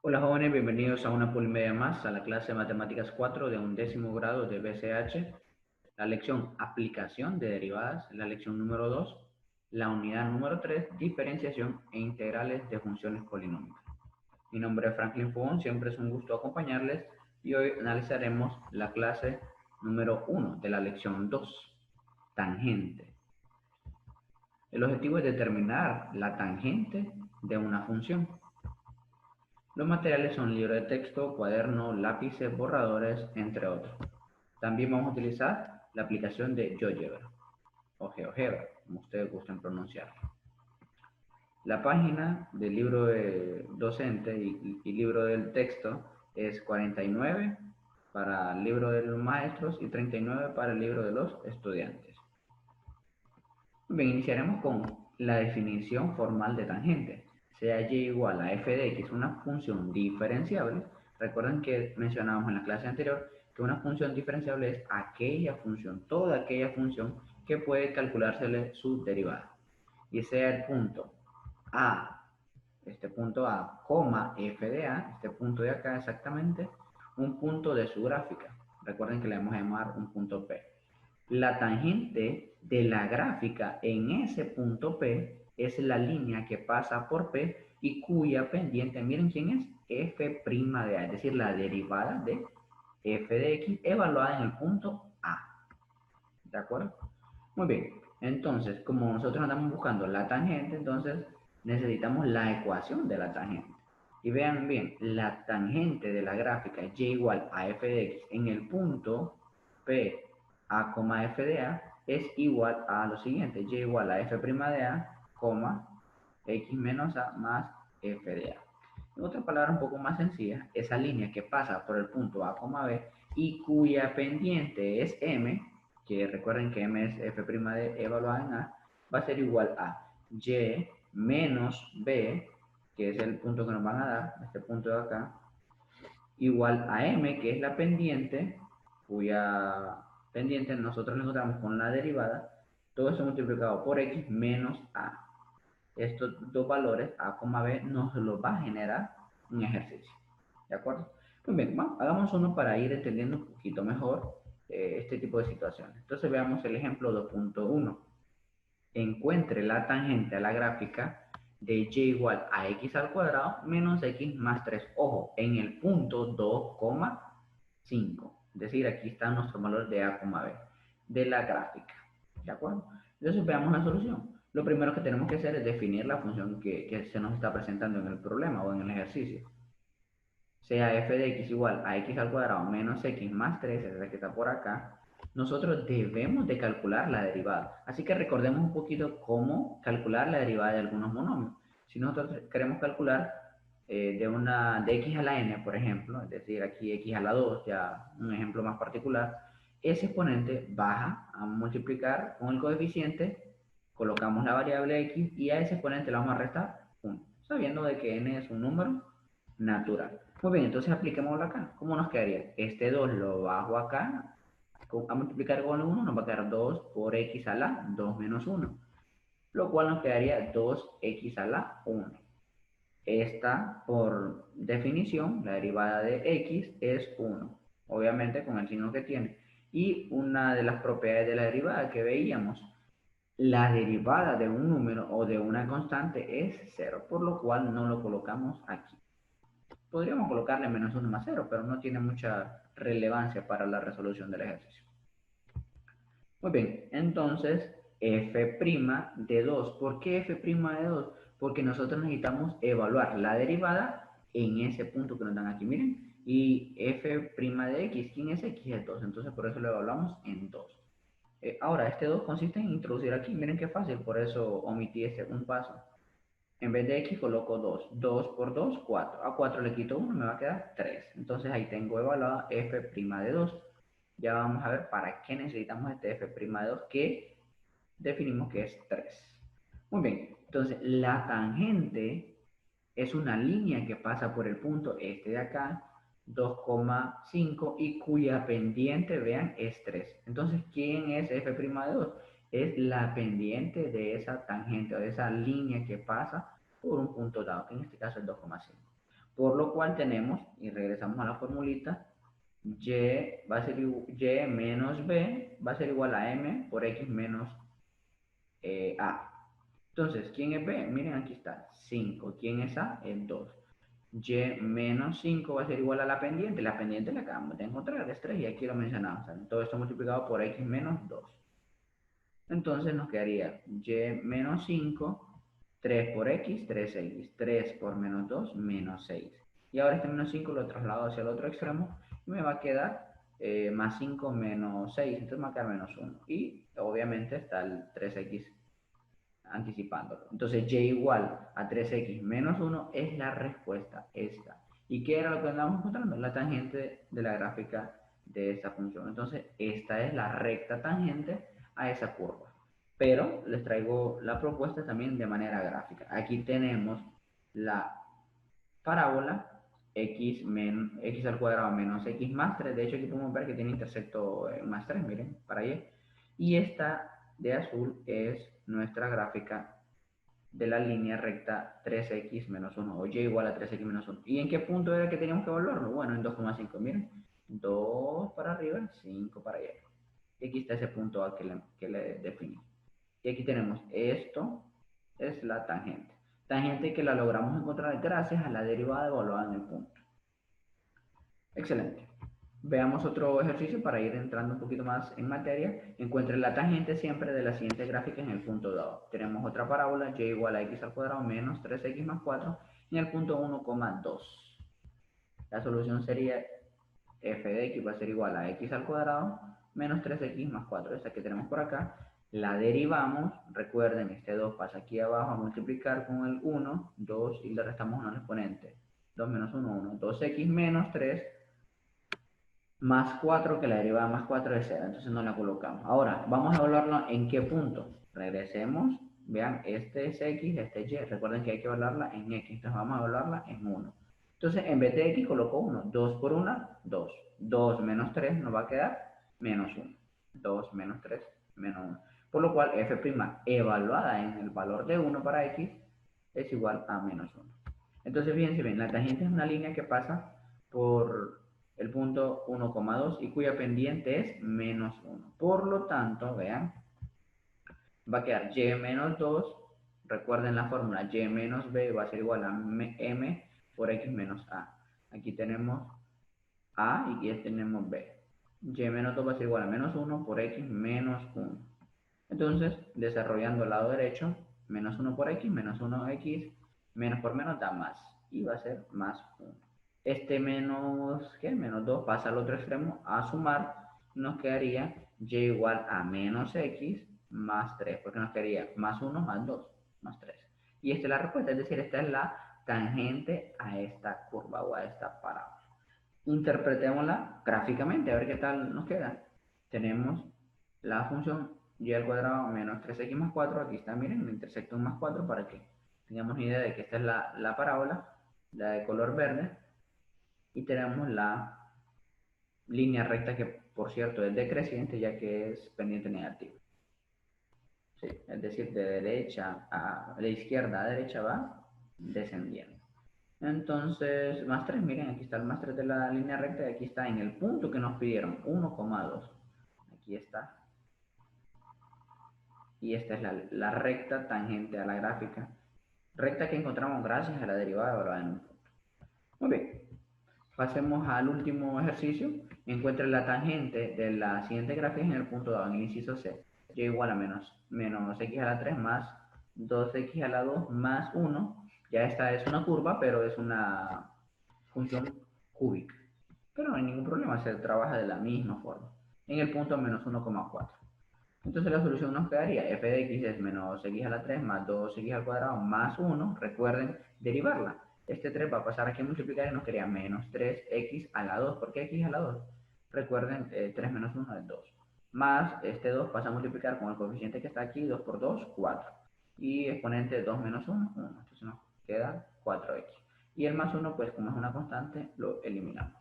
Hola jóvenes, bienvenidos a una polimedia más, a la clase de Matemáticas 4 de 11º grado de BCH, la lección Aplicación de derivadas, la lección número 2, la unidad número 3, Diferenciación e integrales de funciones polinómicas. Mi nombre es Franklin Fogón, siempre es un gusto acompañarles y hoy analizaremos la clase número 1 de la lección 2, tangente. El objetivo es determinar la tangente de una función. Los materiales son libro de texto, cuaderno, lápices, borradores, entre otros. También vamos a utilizar la aplicación de GeoGebra o GeoGebra, como ustedes gusten pronunciarlo. La página del libro de docente y libro del texto es 49 para el libro de los maestros y 39 para el libro de los estudiantes. Bien, iniciaremos con la definición formal de tangente. Sea y igual a f de x una función diferenciable. Recuerden que mencionábamos en la clase anterior que una función diferenciable es aquella función, toda aquella función que puede calculársele su derivada. Y sea el punto A, este punto A, coma f de A, este punto de acá exactamente, un punto de su gráfica. Recuerden que le vamos a llamar un punto P. La tangente de la gráfica en ese punto P es la línea que pasa por P y cuya pendiente, miren quién es, f' de A, es decir, la derivada de f de x evaluada en el punto A. ¿De acuerdo? Muy bien, entonces, como nosotros andamos buscando la tangente, entonces necesitamos la ecuación de la tangente. Y vean bien, la tangente de la gráfica y igual a f de x en el punto P a, f de A es igual a lo siguiente, y igual a f' de A, x menos A más f de A. En otras palabras un poco más sencillas, esa línea que pasa por el punto A, B y cuya pendiente es M, que recuerden que M es f' de evaluada en A, va a ser igual a y menos B, que es el punto que nos van a dar, este punto de acá, igual a M, que es la pendiente, cuya pendiente nosotros le encontramos con la derivada, todo eso multiplicado por X menos A. Estos dos valores, A, B, nos los va a generar un ejercicio. ¿De acuerdo? Pues bien, bueno, hagamos uno para ir entendiendo un poquito mejor este tipo de situaciones. Entonces veamos el ejemplo 2.1. Encuentre la tangente a la gráfica de y igual a x al cuadrado menos x más 3. Ojo, en el punto 2,5. Es decir, aquí está nuestro valor de a, b de la gráfica. ¿De acuerdo? Entonces veamos la solución. Lo primero que tenemos que hacer es definir la función que se nos está presentando en el problema o en el ejercicio. Sea f de x igual a x al cuadrado menos x más 3, es la que está por acá, nosotros debemos de calcular la derivada. Así que recordemos un poquito cómo calcular la derivada de algunos monomios. Si nosotros queremos calcular de x a la n, por ejemplo, es decir, aquí x a la 2, ya un ejemplo más particular, ese exponente baja a multiplicar con el coeficiente, colocamos la variable x y a ese exponente le vamos a restar 1, sabiendo de que n es un número natural. Muy bien, entonces apliquémoslo acá. ¿Cómo nos quedaría? Este 2 lo bajo acá, a multiplicar con 1, nos va a quedar 2 por x a la 2 menos 1, lo cual nos quedaría 2x a la 1. Esta, por definición, la derivada de x es 1, obviamente con el signo que tiene. Y una de las propiedades de la derivada que veíamos, la derivada de un número o de una constante es 0, por lo cual no lo colocamos aquí. Podríamos colocarle menos 1 más 0, pero no tiene mucha relevancia para la resolución del ejercicio. Muy bien, entonces f' de 2. ¿Por qué f' de 2? Porque nosotros necesitamos evaluar la derivada en ese punto que nos dan aquí, miren. Y f' de x, ¿quién es x? Es 2, entonces por eso lo evaluamos en 2. Ahora, este 2 consiste en introducir aquí, miren qué fácil, por eso omití un paso. En vez de x coloco 2. 2 por 2, 4. A 4 le quito 1, me va a quedar 3. Entonces ahí tengo evaluada f' de 2. Ya vamos a ver para qué necesitamos este f' de 2 que definimos que es 3. Muy bien, entonces la tangente es una línea que pasa por el punto este de acá, 2,5 y cuya pendiente, vean, es 3. Entonces, ¿quién es f' de 2? Es la pendiente de esa tangente o de esa línea que pasa por un punto dado, que en este caso es 2,5. Por lo cual tenemos, y regresamos a la formulita, y va a ser y menos b va a ser igual a m por x menos a. Entonces, ¿quién es b? Miren, aquí está, 5. ¿Quién es a? Es 2. Y menos 5 va a ser igual a la pendiente. La pendiente la acabamos de encontrar, es 3, y aquí lo mencionamos. Todo esto multiplicado por x menos 2. Entonces nos quedaría y menos 5, 3 por x, 3x. 3 por menos 2, menos 6. Y ahora este menos 5 lo traslado hacia el otro extremo y me va a quedar más 5 menos 6. Entonces me va a quedar menos 1. Y obviamente está el 3x anticipándolo. Entonces y igual a 3x menos 1 es la respuesta esta. ¿Y qué era lo que andábamos encontrando? La tangente de la gráfica de esta función. Entonces esta es la recta tangente a esa curva. Pero les traigo la propuesta también de manera gráfica. Aquí tenemos la parábola x al cuadrado menos x más 3. De hecho aquí podemos ver que tiene intersecto más 3, miren, para allá. Y esta de azul es nuestra gráfica de la línea recta 3x menos 1, o y igual a 3x menos 1. ¿Y en qué punto era que teníamos que evaluarlo? Bueno, en 2,5, miren. 2 para arriba, 5 para allá. Y aquí está ese punto A que le definí. Y aquí tenemos esto, es la tangente. Tangente que la logramos encontrar gracias a la derivada evaluada en el punto. Excelente. Veamos otro ejercicio para ir entrando un poquito más en materia. Encuentre la tangente siempre de la siguiente gráfica en el punto dado. Tenemos otra parábola, y igual a x al cuadrado menos 3x más 4 en el punto 1,2. La solución sería f de x va a ser igual a x al cuadrado menos 3x más 4. Esta que tenemos por acá. La derivamos, recuerden, este 2 pasa aquí abajo a multiplicar con el 1, 2 y le restamos 1 al exponente. 2 menos 1, 1. 2x menos 3 más 4, que la derivada más 4 es 0, entonces no la colocamos. Ahora, vamos a evaluarla en qué punto. Regresemos, vean, este es x, este es y. Recuerden que hay que evaluarla en x, entonces vamos a evaluarla en 1. Entonces, en vez de x coloco 1. 2 por 1, 2. 2 menos 3 nos va a quedar menos 1. 2 menos 3, menos 1. Por lo cual, f' evaluada en el valor de 1 para x es igual a menos 1. Entonces, fíjense bien, la tangente es una línea que pasa por el punto 1,2 y cuya pendiente es menos 1. Por lo tanto, vean, va a quedar y menos 2. Recuerden la fórmula, y menos b va a ser igual a m por x menos a. Aquí tenemos a y aquí tenemos b. Y menos 2 va a ser igual a menos 1 por x menos 1. Entonces, desarrollando el lado derecho, menos 1 por x, menos 1x, menos por menos da más. Y va a ser más 1. Este menos, ¿qué? Menos 2 pasa al otro extremo a sumar. Nos quedaría y igual a menos x más 3. Porque nos quedaría más 1 más 2 más 3. Y esta es la respuesta. Es decir, esta es la tangente a esta curva o a esta parábola. Interpretémosla gráficamente, a ver qué tal nos queda. Tenemos la función y al cuadrado menos 3x más 4. Aquí está, miren, el intersecto más 4 para que tengamos una idea de que esta es la parábola, la de color verde. Y tenemos la línea recta que, por cierto, es decreciente ya que es pendiente negativa. Sí, es decir, de izquierda a derecha va descendiendo. Entonces, más 3, miren, aquí está el más 3 de la línea recta y aquí está en el punto que nos pidieron, 1,2. Aquí está. Y esta es la recta tangente a la gráfica. Recta que encontramos gracias a la derivada evaluada en un punto. Muy bien. Pasemos al último ejercicio. Encuentre la tangente de la siguiente gráfica en el punto dado, en el inciso C. Y igual a menos x a la 3 más 2x a la 2 más 1. Ya esta es una curva, pero es una función cúbica. Pero no hay ningún problema, se trabaja de la misma forma. En el punto menos 1,4. Entonces la solución nos quedaría f de x es menos x a la 3 más 2x al cuadrado más 1. Recuerden derivarla. Este 3 va a pasar aquí a multiplicar y nos quedaría menos 3x a la 2. ¿Por qué x a la 2? Recuerden, 3 menos 1 es 2. Más este 2 pasa a multiplicar con el coeficiente que está aquí, 2 por 2, 4. Y exponente 2 menos 1, 1. Entonces nos queda 4x. Y el más 1, pues como es una constante, lo eliminamos.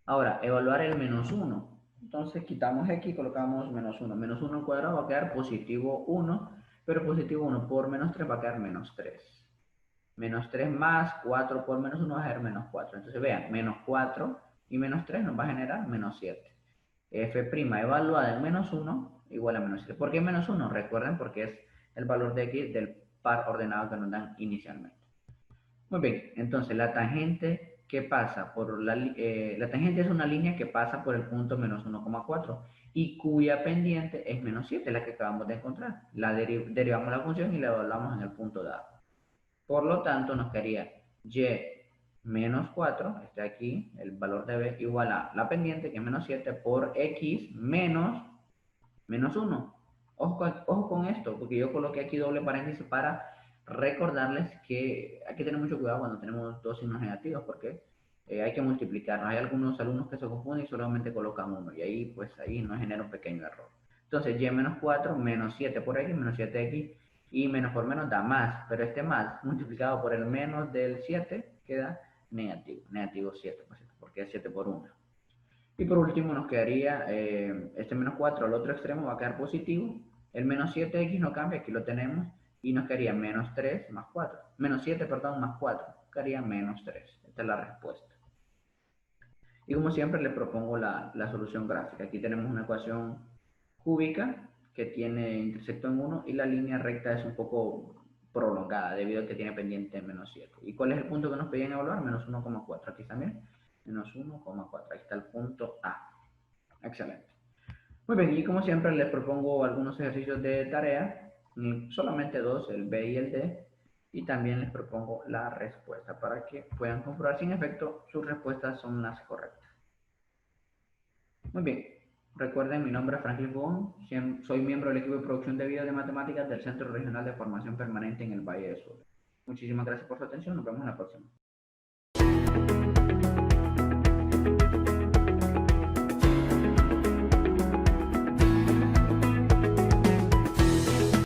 Ahora, evaluar el menos 1. Entonces quitamos x y colocamos menos 1. Menos 1 al cuadrado va a quedar positivo 1, pero positivo 1 por menos 3 va a quedar menos 3. Menos 3 más 4 por menos 1 va a ser menos 4. Entonces vean, menos 4 y menos 3 nos va a generar menos 7. F' evaluada en menos 1 igual a menos 7. ¿Por qué menos 1? Recuerden porque es el valor de x del par ordenado que nos dan inicialmente. Muy bien, entonces la tangente que pasa por la tangente es una línea que pasa por el punto menos 1,4 y cuya pendiente es menos 7, la que acabamos de encontrar. Derivamos la función y la evaluamos en el punto dado. Por lo tanto, nos quedaría y menos 4, este aquí, el valor de b igual a la pendiente, que es menos 7, por x menos 1. Ojo con esto, porque yo coloqué aquí doble paréntesis para recordarles que hay que tener mucho cuidado cuando tenemos dos signos negativos, porque hay que multiplicarnos. Hay algunos alumnos que se confunden y solamente colocan 1, y ahí pues ahí nos genera un pequeño error. Entonces, y menos 4 menos 7 por x, menos 7x, y menos por menos da más, pero este más multiplicado por el menos del 7 queda negativo, negativo 7, porque es 7 por 1. Y por último nos quedaría este menos 4 al otro extremo va a quedar positivo. El menos 7x no cambia, aquí lo tenemos. Y nos quedaría menos 3 más 4. Menos 7, perdón, más 4. Quedaría menos 3. Esta es la respuesta. Y como siempre les propongo la solución gráfica. Aquí tenemos una ecuación cúbica que tiene intersecto en 1 y la línea recta es un poco prolongada debido a que tiene pendiente menos 7. ¿Y cuál es el punto que nos pedían evaluar? Menos 1,4. Aquí también. Menos 1,4. Ahí está el punto A. Excelente. Muy bien, y como siempre les propongo algunos ejercicios de tarea, solamente dos, el B y el D, y también les propongo la respuesta para que puedan comprobar si en efecto sus respuestas son las correctas. Muy bien, recuerden, mi nombre es Franklin Bogón, soy miembro del equipo de producción de video de matemáticas del Centro Regional de Formación Permanente en el Valle del Sur. Muchísimas gracias por su atención, nos vemos en la próxima.